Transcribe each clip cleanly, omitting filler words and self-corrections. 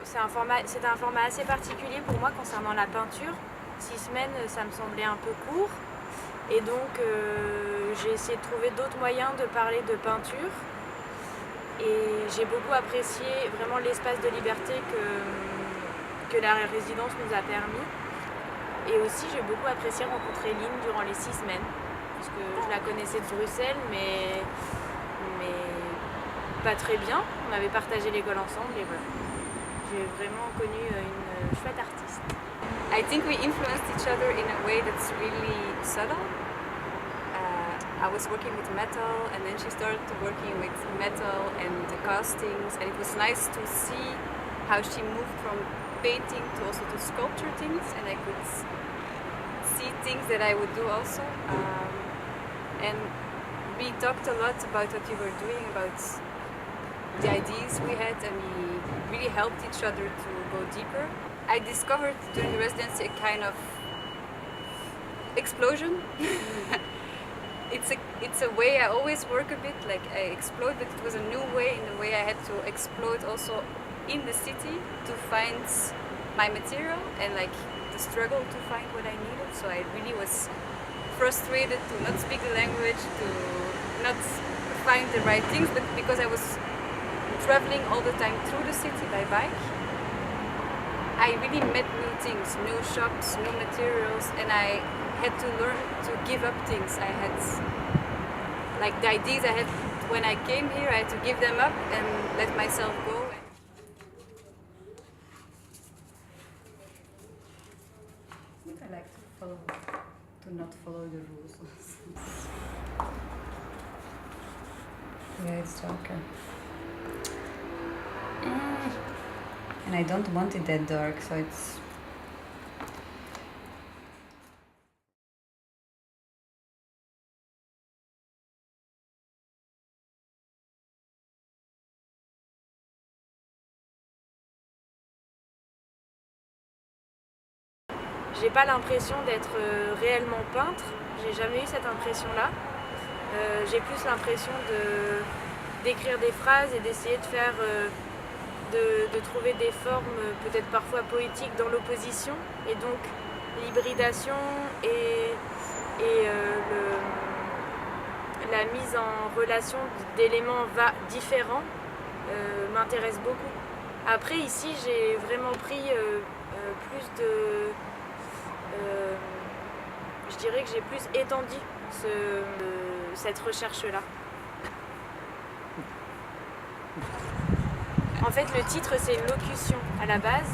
c'était un format assez particulier pour moi concernant la peinture. 6 semaines, ça me semblait un peu court. Et donc, j'ai essayé de trouver d'autres moyens de parler de peinture. Et j'ai beaucoup apprécié vraiment l'espace de liberté que la résidence nous a permis. Et aussi, j'ai beaucoup apprécié rencontrer Lynn durant les 6 semaines. Parce que je la connaissais de Bruxelles, mais pas très bien. On avait partagé l'école ensemble et voilà. J'ai vraiment connu une chouette artiste. I think we influenced each other in a way that's really subtle. I was working with metal and then she started working with metal and the castings, and it was nice to see how she moved from painting to also to sculpture things, and I could see things that I would do also. And we talked a lot about what we were doing, about the ideas we had, and we really helped each other to go deeper. I discovered during the residency a kind of explosion. It's a way I always work a bit, like I explode, but it was a new way, in the way I had to explode also in the city to find my material and like the struggle to find what I needed. So I really was frustrated to not speak the language, to not find the right things, but because I was traveling all the time through the city by bike, I really met new things, new shops, new materials, and I had to learn to give up things. I had, like the ideas I had when I came here, I had to give them up and let myself go. I like to not follow the rules. Yeah, it's darker. And I don't want it that dark, so it's... J'ai pas l'impression d'être réellement peintre, j'ai jamais eu cette impression-là. J'ai plus l'impression d'écrire des phrases et d'essayer de faire, de trouver des formes peut-être parfois poétiques dans l'opposition, et donc l'hybridation et la mise en relation d'éléments différents m'intéresse beaucoup. Après ici j'ai vraiment pris plus de... je dirais que j'ai plus étendu cette recherche-là. En fait, le titre, c'est une locution à la base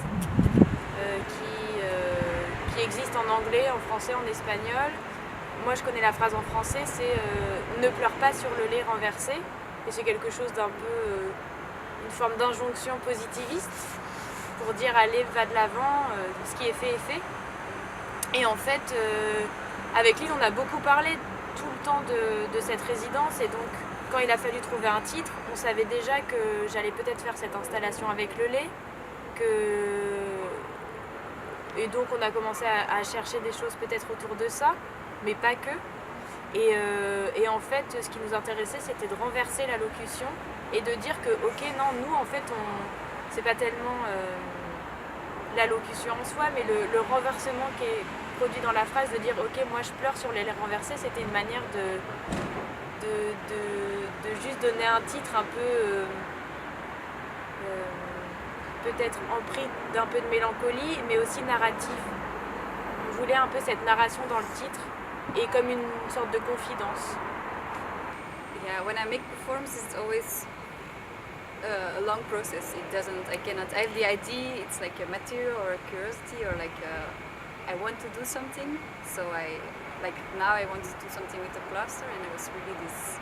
qui existe en anglais, en français, en espagnol. Moi, je connais la phrase en français, c'est ne pleure pas sur le lait renversé. Et c'est quelque chose d'un peu une forme d'injonction positiviste pour dire allez, va de l'avant, ce qui est fait est fait. Et en fait, avec Lynn, on a beaucoup parlé tout le temps de cette résidence, et donc quand il a fallu trouver un titre, on savait déjà que j'allais peut-être faire cette installation avec le lait, et donc on a commencé à chercher des choses peut-être autour de ça, mais pas que. Et en fait, ce qui nous intéressait, c'était de renverser la locution et de dire que, ok, non, nous, en fait, c'est pas tellement la locution en soi, mais le renversement qui est produit dans la phrase, de dire, ok, moi je pleure sur les lait renversés, c'était une manière de juste donner un titre un peu peut-être empris d'un peu de mélancolie, mais aussi narratif. On voulait un peu cette narration dans le titre et comme une sorte de confidence. Yeah, when I make performances, it's always a long process. I have the idea, it's like a material or a curiosity, or like I want to do something. So now I want to do something with the plaster, and it was really this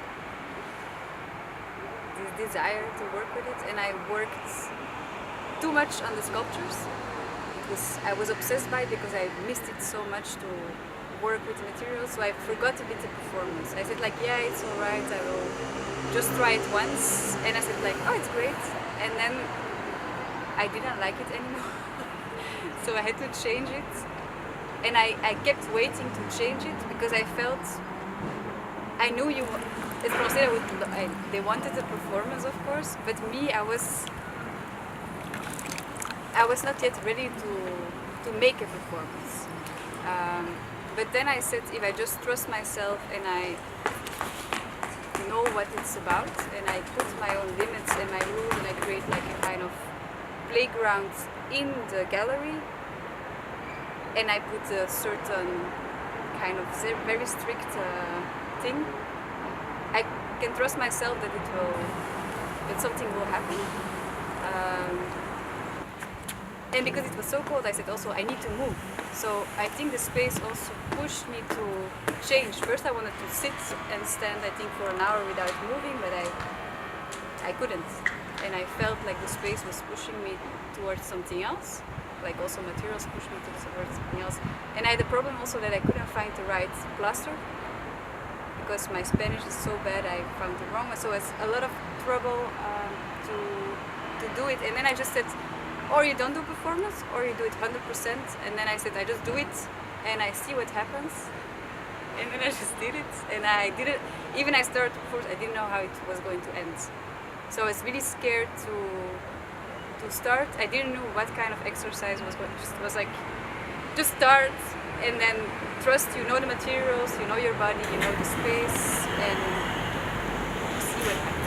desire to work with it, and I worked too much on the sculptures. I was obsessed by it because I missed it so much to work with the materials, so I forgot a bit the performance. I said like, yeah, it's alright, I will just try it once, and I said like, oh, it's great, and then I didn't like it anymore. So I had to change it, and I kept waiting to change it because I felt, I knew they wanted a performance, of course, but me, I was I was not yet ready to make a performance. But then I said, if I just trust myself and I know what it's about, and I put my own limits and my rules, and I create like a kind of playground in the gallery, and I put a certain kind of very strict thing, I can trust myself that something will happen. And because it was so cold, I said also I need to move. So I think the space also pushed me to change. First I wanted to sit and stand, I think, for an hour without moving, but I couldn't. And I felt like the space was pushing me towards something else, like also materials pushed me towards something else. And I had the problem also that I couldn't find the right plaster, because my Spanish is so bad, I found the wrong one. So it's a lot of trouble to do it. And then I just said, or you don't do performance, or you do it 100%. And then I said, I just do it, and I see what happens. And then I just did it, and I did it. Even I started performance, I didn't know how it was going to end. So I was really scared to start. I didn't know what kind of exercise was going. Just was like, just start, and then trust. You know the materials, you know your body, you know the space, and see what happens.